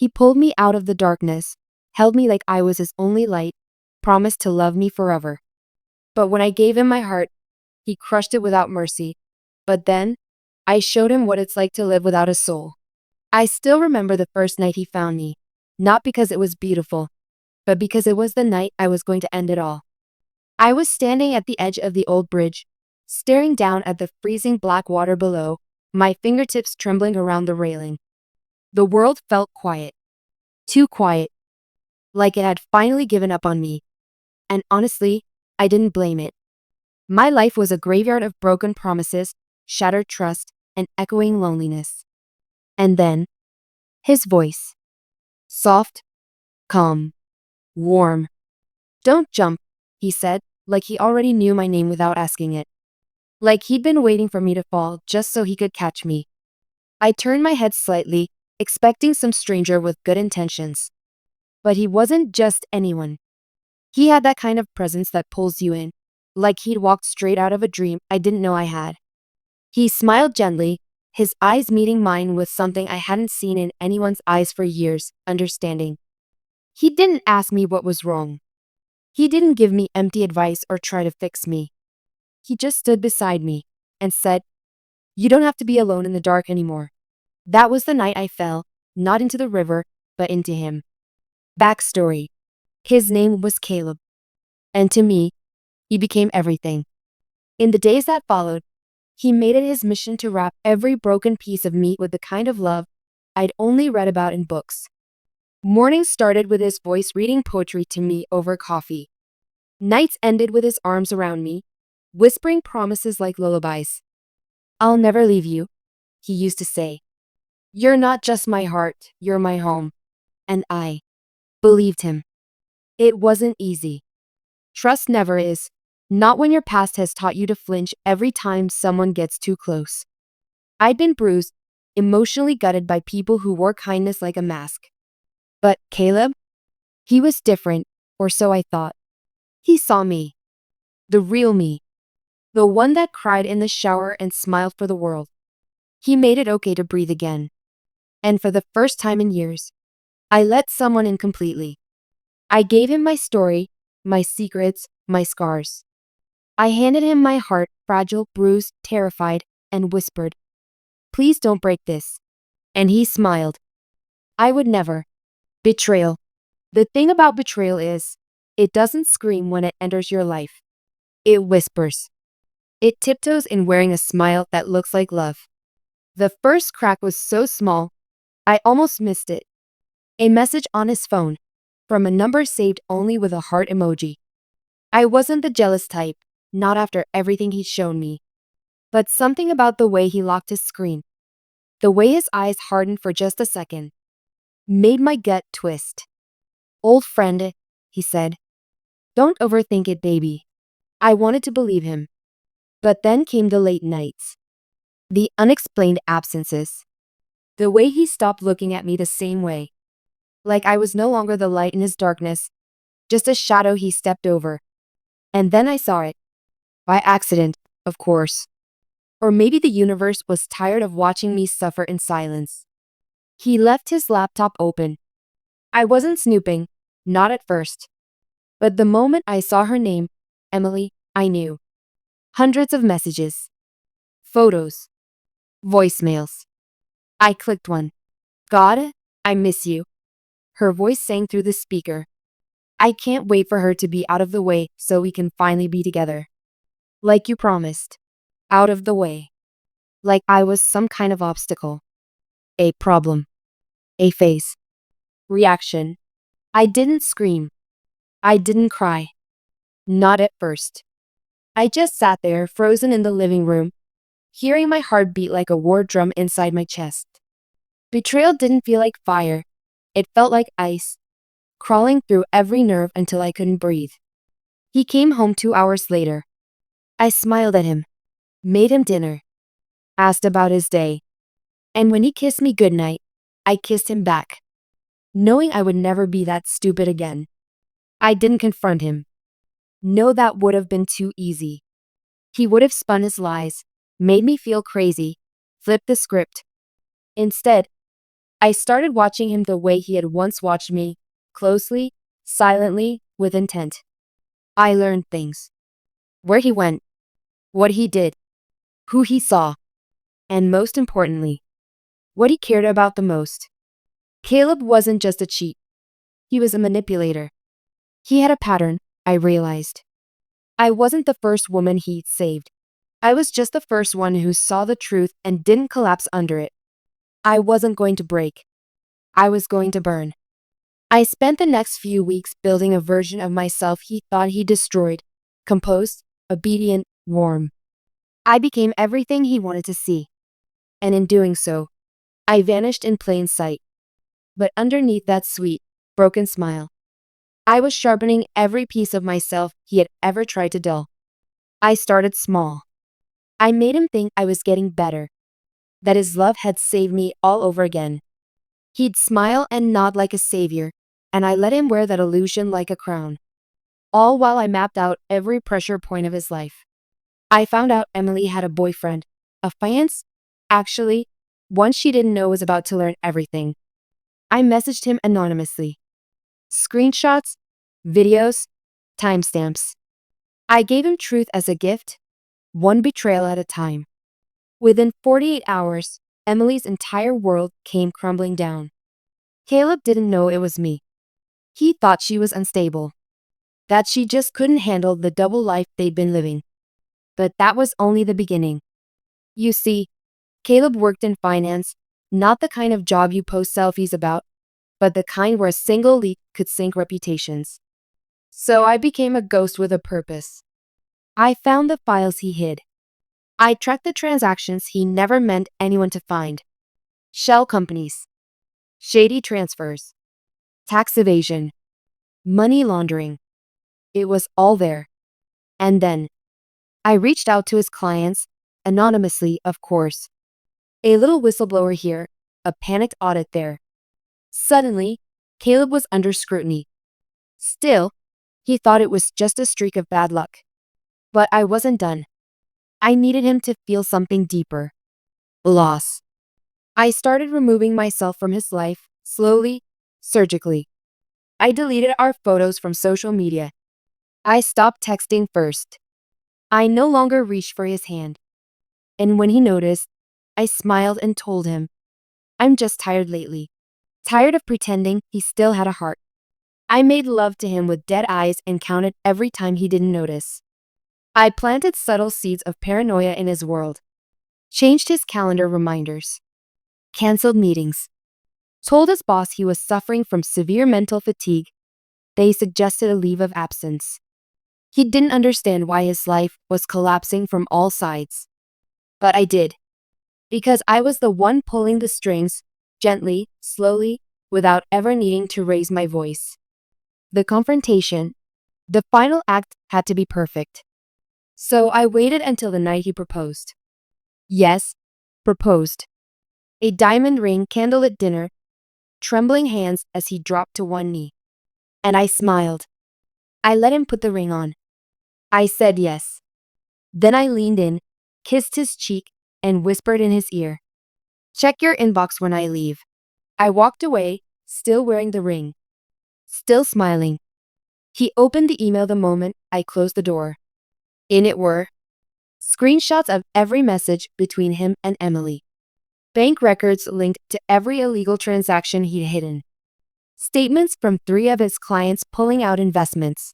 He pulled me out of the darkness, held me like I was his only light, promised to love me forever. But when I gave him my heart, he crushed it without mercy. But then, I showed him what it's like to live without a soul. I still remember the first night he found me, not because it was beautiful, but because it was the night I was going to end it all. I was standing at the edge of the old bridge, staring down at the freezing black water below, my fingertips trembling around the railing. The world felt quiet. Too quiet. Like it had finally given up on me. And honestly, I didn't blame it. My life was a graveyard of broken promises, shattered trust, and echoing loneliness. And then, his voice. Soft, calm, warm. "Don't jump," he said, like he already knew my name without asking it. Like he'd been waiting for me to fall just so he could catch me. I turned my head slightly, expecting some stranger with good intentions. But he wasn't just anyone. He had that kind of presence that pulls you in, like he'd walked straight out of a dream I didn't know I had. He smiled gently, his eyes meeting mine with something I hadn't seen in anyone's eyes for years, understanding. He didn't ask me what was wrong. He didn't give me empty advice or try to fix me. He just stood beside me and said, "You don't have to be alone in the dark anymore." That was the night I fell, not into the river, but into him. Backstory. His name was Caleb. And to me, he became everything. In the days that followed, he made it his mission to wrap every broken piece of me with the kind of love I'd only read about in books. Mornings started with his voice reading poetry to me over coffee. Nights ended with his arms around me, whispering promises like lullabies. "I'll never leave you," he used to say. "You're not just my heart, you're my home." And I believed him. It wasn't easy. Trust never is, not when your past has taught you to flinch every time someone gets too close. I'd been bruised, emotionally gutted by people who wore kindness like a mask. But Caleb? He was different, or so I thought. He saw me. The real me. The one that cried in the shower and smiled for the world. He made it okay to breathe again. And for the first time in years, I let someone in completely. I gave him my story, my secrets, my scars. I handed him my heart, fragile, bruised, terrified, and whispered, "Please don't break this." And he smiled. I would never. Betrayal. The thing about betrayal is, it doesn't scream when it enters your life. It whispers. It tiptoes in wearing a smile that looks like love. The first crack was so small, I almost missed it. A message on his phone, from a number saved only with a heart emoji. I wasn't the jealous type, not after everything he'd shown me. But something about the way he locked his screen, the way his eyes hardened for just a second, made my gut twist. "Old friend," he said. "Don't overthink it, baby." I wanted to believe him. But then came the late nights. The unexplained absences. The way he stopped looking at me the same way. Like I was no longer the light in his darkness, just a shadow he stepped over. And then I saw it. By accident, of course. Or maybe the universe was tired of watching me suffer in silence. He left his laptop open. I wasn't snooping, not at first. But the moment I saw her name, Emily, I knew. Hundreds of messages. Photos. Voicemails. I clicked one. "God, I miss you." Her voice sang through the speaker. "I can't wait for her to be out of the way so we can finally be together. Like you promised. Out of the way. Like I was some kind of obstacle. A problem. A phase. Reaction. I didn't scream. I didn't cry. Not at first. I just sat there, frozen in the living room, hearing my heart beat like a war drum inside my chest. Betrayal didn't feel like fire. It felt like ice, crawling through every nerve until I couldn't breathe. He came home 2 hours later. I smiled at him, made him dinner, asked about his day. And when he kissed me goodnight, I kissed him back, knowing I would never be that stupid again. I didn't confront him. No, that would have been too easy. He would have spun his lies, made me feel crazy, flipped the script. Instead, I started watching him the way he had once watched me, closely, silently, with intent. I learned things. Where he went, what he did, who he saw, and most importantly, what he cared about the most. Caleb wasn't just a cheat. He was a manipulator. He had a pattern, I realized. I wasn't the first woman he'd saved. I was just the first one who saw the truth and didn't collapse under it. I wasn't going to break. I was going to burn. I spent the next few weeks building a version of myself he thought he destroyed. Composed, obedient, warm. I became everything he wanted to see. And in doing so, I vanished in plain sight. But underneath that sweet, broken smile, I was sharpening every piece of myself he had ever tried to dull. I started small. I made him think I was getting better, that his love had saved me all over again. He'd smile and nod like a savior, and I let him wear that illusion like a crown. All while I mapped out every pressure point of his life. I found out Emily had a boyfriend, a fiance, actually, one she didn't know was about to learn everything. I messaged him anonymously. Screenshots, videos, timestamps. I gave him truth as a gift, one betrayal at a time. Within 48 hours, Emily's entire world came crumbling down. Caleb didn't know it was me. He thought she was unstable, that she just couldn't handle the double life they'd been living. But that was only the beginning. You see, Caleb worked in finance, not the kind of job you post selfies about, but the kind where a single leak could sink reputations. So I became a ghost with a purpose. I found the files he hid. I tracked the transactions he never meant anyone to find. Shell companies, shady transfers, tax evasion, money laundering. It was all there. And then, I reached out to his clients, anonymously, of course. A little whistleblower here, a panicked audit there. Suddenly, Caleb was under scrutiny. Still, he thought it was just a streak of bad luck. But I wasn't done. I needed him to feel something deeper. Loss. I started removing myself from his life, slowly, surgically. I deleted our photos from social media. I stopped texting first. I no longer reached for his hand. And when he noticed, I smiled and told him, I'm just tired lately. Tired of pretending he still had a heart. I made love to him with dead eyes and counted every time he didn't notice. I planted subtle seeds of paranoia in his world. Changed his calendar reminders. Canceled meetings. Told his boss he was suffering from severe mental fatigue. They suggested a leave of absence. He didn't understand why his life was collapsing from all sides. But I did. Because I was the one pulling the strings, gently, slowly, without ever needing to raise my voice. The confrontation, the final act, had to be perfect. So I waited until the night he proposed. Yes, proposed. A diamond ring, candlelit dinner, trembling hands as he dropped to one knee. And I smiled. I let him put the ring on. I said yes. Then I leaned in, kissed his cheek, and whispered in his ear, check your inbox when I leave. I walked away, still wearing the ring. Still smiling. He opened the email the moment I closed the door. In it were screenshots of every message between him and Emily. Bank records linked to every illegal transaction he'd hidden. Statements from 3 of his clients pulling out investments.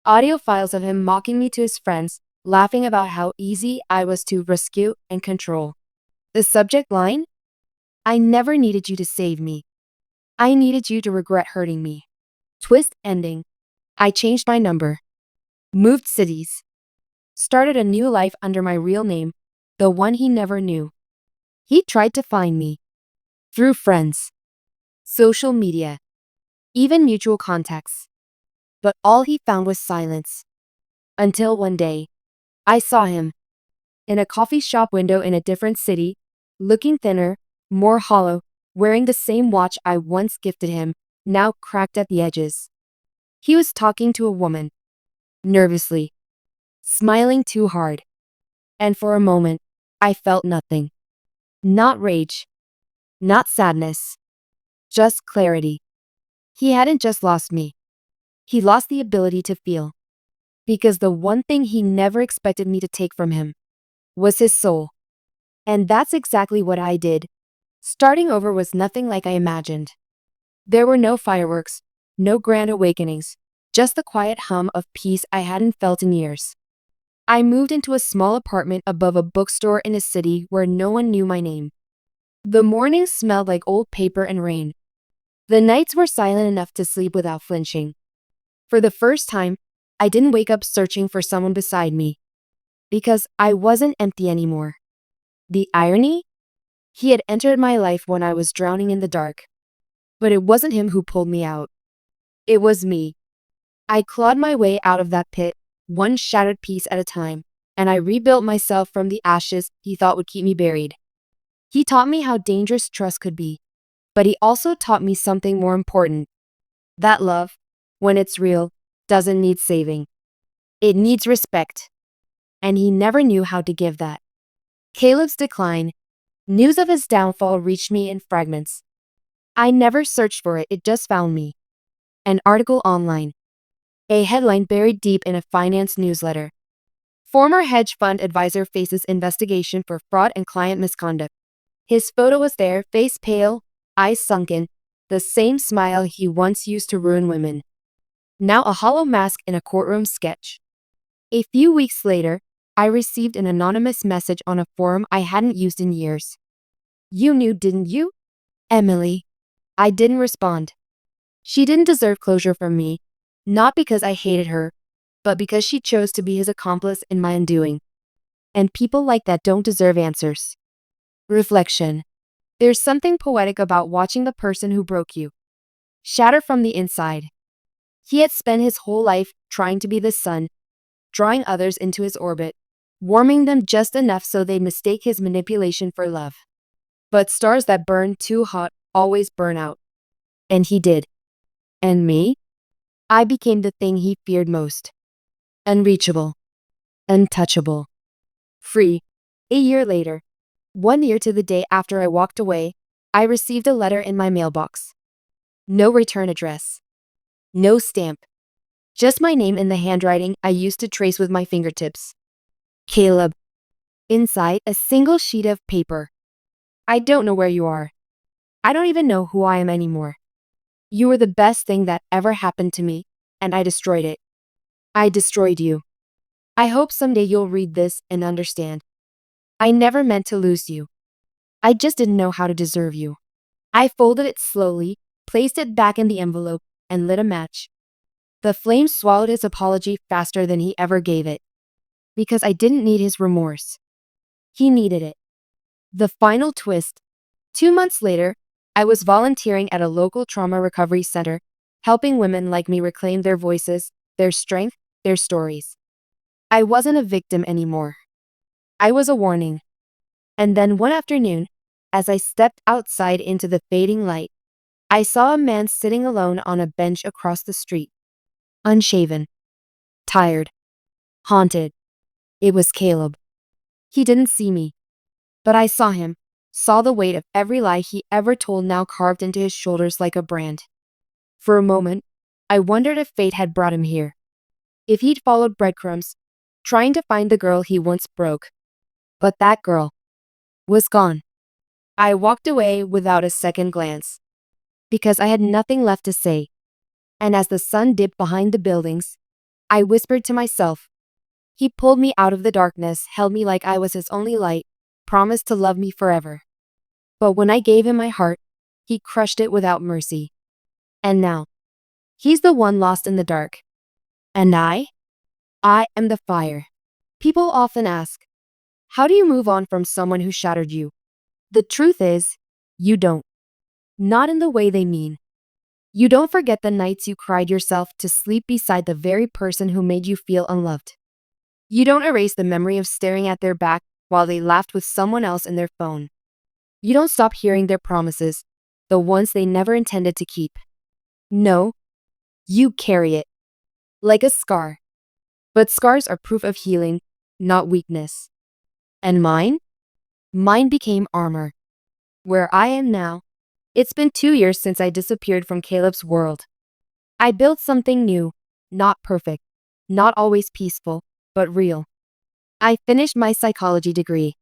Audio files of him mocking me to his friends, laughing about how easy I was to rescue and control. The subject line? I never needed you to save me. I needed you to regret hurting me. Twist ending. I changed my number. Moved cities. Started a new life under my real name, the one he never knew. He tried to find me. Through friends. Social media. Even mutual contacts. But all he found was silence. Until one day, I saw him. In a coffee shop window in a different city, looking thinner, more hollow, wearing the same watch I once gifted him, now cracked at the edges. He was talking to a woman. Nervously. Smiling too hard. And for a moment, I felt nothing. Not rage. Not sadness. just clarity. He hadn't just lost me. He lost the ability to feel. Because the one thing he never expected me to take from him was his soul. And that's exactly what I did. Starting over was nothing like I imagined. There were no fireworks, no grand awakenings, just the quiet hum of peace I hadn't felt in years. I moved into a small apartment above a bookstore in a city where no one knew my name. The mornings smelled like old paper and rain. The nights were silent enough to sleep without flinching. For the first time, I didn't wake up searching for someone beside me. Because I wasn't empty anymore. The irony? He had entered my life when I was drowning in the dark. But it wasn't him who pulled me out. It was me. I clawed my way out of that pit, one shattered piece at a time, and I rebuilt myself from the ashes he thought would keep me buried. He taught me how dangerous trust could be, but he also taught me something more important. That love, when it's real, doesn't need saving. It needs respect. And he never knew how to give that. Caleb's decline. News of his downfall reached me in fragments. I never searched for it, it just found me. An article online. A headline buried deep in a finance newsletter. Former hedge fund advisor faces investigation for fraud and client misconduct. His photo was there, face pale, eyes sunken, the same smile he once used to ruin women. Now a hollow mask in a courtroom sketch. A few weeks later, I received an anonymous message on a forum I hadn't used in years. You knew, didn't you? Emily. I didn't respond. She didn't deserve closure from me, not because I hated her, but because she chose to be his accomplice in my undoing. And people like that don't deserve answers. Reflection. There's something poetic about watching the person who broke you shatter from the inside. He had spent his whole life trying to be the sun, drawing others into his orbit, warming them just enough so they'd mistake his manipulation for love. But stars that burn too hot always burn out. And he did. And me? I became the thing he feared most. Unreachable. Untouchable. Free. A year later, 1 year to the day after I walked away, I received a letter in my mailbox. No return address. No stamp. Just my name in the handwriting I used to trace with my fingertips. Caleb. Inside, a single sheet of paper. I don't know where you are. I don't even know who I am anymore. You were the best thing that ever happened to me, and I destroyed it. I destroyed you. I hope someday you'll read this and understand. I never meant to lose you. I just didn't know how to deserve you. I folded it slowly, placed it back in the envelope, and lit a match. The flame swallowed his apology faster than he ever gave it. Because I didn't need his remorse. He needed it. The final twist. 2 months later, I was volunteering at a local trauma recovery center, helping women like me reclaim their voices, their strength, their stories. I wasn't a victim anymore. I was a warning. And then one afternoon, as I stepped outside into the fading light, I saw a man sitting alone on a bench across the street. Unshaven. Tired. Haunted. It was Caleb. He didn't see me. But I saw him, saw the weight of every lie he ever told now carved into his shoulders like a brand. For a moment, I wondered if fate had brought him here. If he'd followed breadcrumbs, trying to find the girl he once broke. But that girl was gone. I walked away without a second glance. Because I had nothing left to say. And as the sun dipped behind the buildings, I whispered to myself. He pulled me out of the darkness, held me like I was his only light, promised to love me forever. But when I gave him my heart, he crushed it without mercy. And now, he's the one lost in the dark. And I am the fire. People often ask, how do you move on from someone who shattered you? The truth is, you don't. Not in the way they mean. You don't forget the nights you cried yourself to sleep beside the very person who made you feel unloved. You don't erase the memory of staring at their back while they laughed with someone else in their phone. You don't stop hearing their promises, the ones they never intended to keep. No, you carry it. Like a scar. But scars are proof of healing, not weakness. And mine? Mine became armor. Where I am now, It's been 2 years since I disappeared from Caleb's world. I built something new, not perfect, not always peaceful, but real. I finished my psychology degree,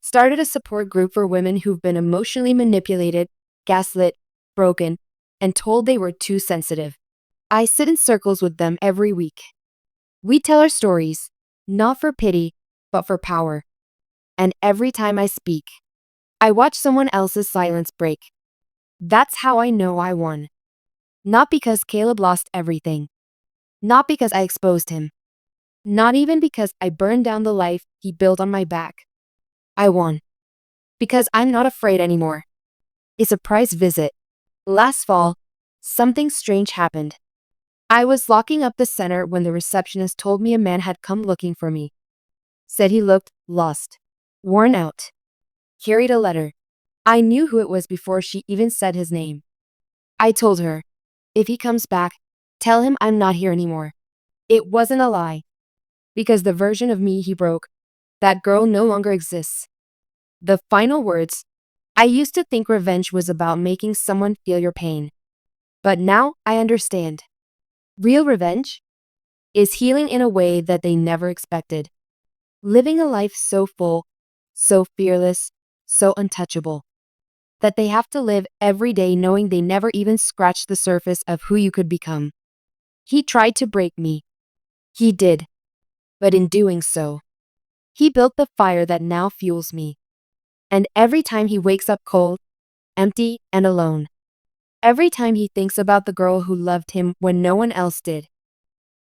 started a support group for women who've been emotionally manipulated, gaslit, broken, and told they were too sensitive. I sit in circles with them every week. We tell our stories, not for pity, but for power. And every time I speak, I watch someone else's silence break. That's how I know I won. Not because Caleb lost everything. Not because I exposed him. Not even because I burned down the life he built on my back. I won. Because I'm not afraid anymore. A surprise visit. Last fall, something strange happened. I was locking up the center when the receptionist told me a man had come looking for me. Said he looked lost, worn out, carried a letter. I knew who it was before she even said his name. I told her, if he comes back, tell him I'm not here anymore. It wasn't a lie. Because the version of me he broke, that girl no longer exists. The final words, I used to think revenge was about making someone feel your pain. But now I understand. Real revenge is healing in a way that they never expected. Living a life so full, so fearless, so untouchable, that they have to live every day knowing they never even scratched the surface of who you could become. He tried to break me. He did. But in doing so, he built the fire that now fuels me. And every time he wakes up cold, empty, and alone, every time he thinks about the girl who loved him when no one else did,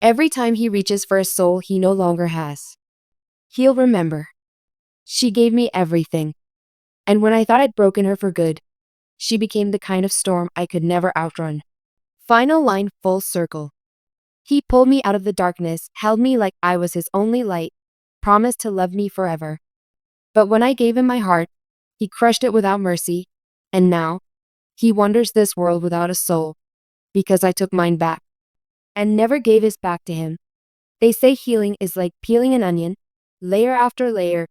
every time he reaches for a soul he no longer has, he'll remember. She gave me everything. And when I thought I'd broken her for good, she became the kind of storm I could never outrun. Final line, full circle. He pulled me out of the darkness, held me like I was his only light, promised to love me forever. But when I gave him my heart, he crushed it without mercy, and now, he wanders this world without a soul, because I took mine back, and never gave his back to him. They say healing is like peeling an onion, layer after layer,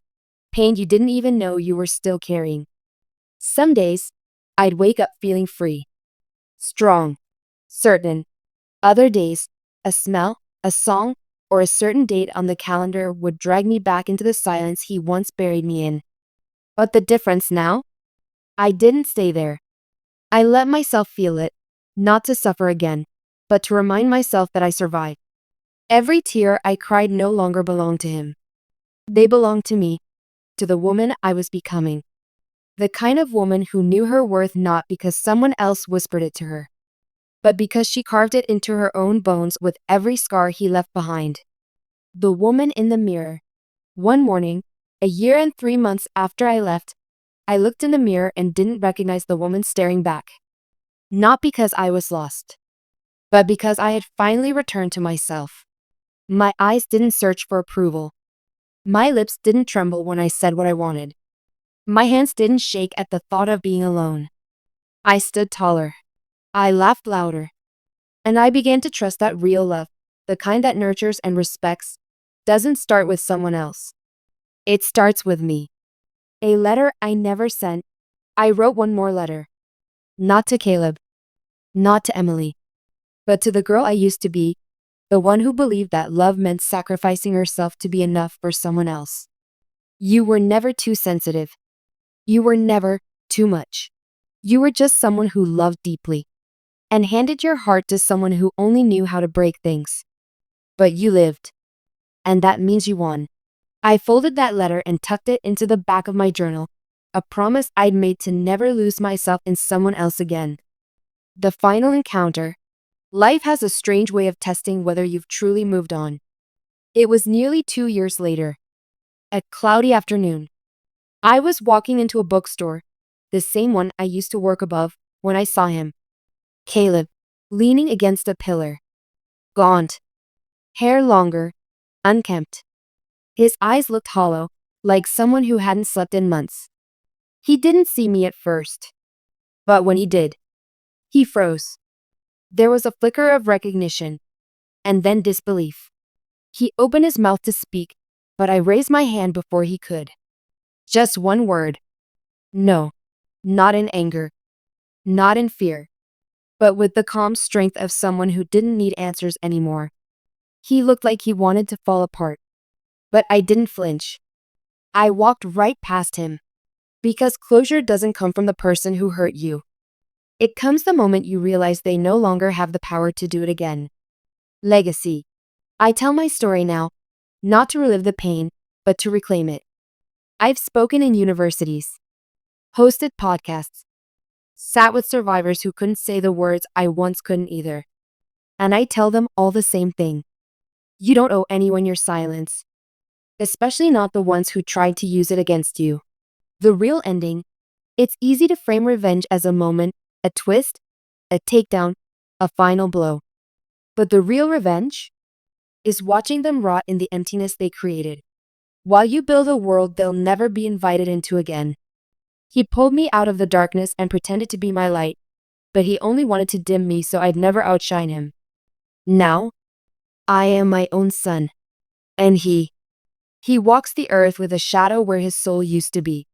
pain you didn't even know you were still carrying. Some days, I'd wake up feeling free, strong, certain. Other days, a smell, a song, or a certain date on the calendar would drag me back into the silence he once buried me in. But the difference now? I didn't stay there. I let myself feel it, not to suffer again, but to remind myself that I survived. Every tear I cried no longer belonged to him. They belonged to me, to the woman I was becoming. The kind of woman who knew her worth not because someone else whispered it to her, but because she carved it into her own bones with every scar he left behind. The woman in the mirror. One morning, a year and 3 months after I left, I looked in the mirror and didn't recognize the woman staring back. Not because I was lost, but because I had finally returned to myself. My eyes didn't search for approval. My lips didn't tremble when I said what I wanted. My hands didn't shake at the thought of being alone. I stood taller. I laughed louder. And I began to trust that real love, the kind that nurtures and respects, doesn't start with someone else. It starts with me. A letter I never sent. I wrote one more letter. Not to Caleb. Not to Emily. But to the girl I used to be, the one who believed that love meant sacrificing herself to be enough for someone else. You were never too sensitive. You were never too much. You were just someone who loved deeply and handed your heart to someone who only knew how to break things. But you lived, and that means you won. I folded that letter and tucked it into the back of my journal, a promise I'd made to never lose myself in someone else again. The final encounter. Life has a strange way of testing whether you've truly moved on. It was nearly 2 years later. A cloudy afternoon. I was walking into a bookstore, the same one I used to work above, when I saw him. Caleb, leaning against a pillar. Gaunt. Hair longer, unkempt. His eyes looked hollow, like someone who hadn't slept in months. He didn't see me at first. But when he did, he froze. There was a flicker of recognition, and then disbelief. He opened his mouth to speak, but I raised my hand before he could. Just one word. No, not in anger. not in fear, but with the calm strength of someone who didn't need answers anymore. He looked like he wanted to fall apart, but I didn't flinch. I walked right past him. Because closure doesn't come from the person who hurt you. It comes the moment you realize they no longer have the power to do it again. Legacy. I tell my story now, not to relive the pain, but to reclaim it. I've spoken in universities, hosted podcasts, sat with survivors who couldn't say the words I once couldn't either. And I tell them all the same thing. You don't owe anyone your silence, especially not the ones who tried to use it against you. The real ending. It's easy to frame revenge as a moment, a twist, a takedown, a final blow. But the real revenge is watching them rot in the emptiness they created, while you build a world they'll never be invited into again. He pulled me out of the darkness and pretended to be my light, but he only wanted to dim me so I'd never outshine him. Now, I am my own sun, and he walks the earth with a shadow where his soul used to be.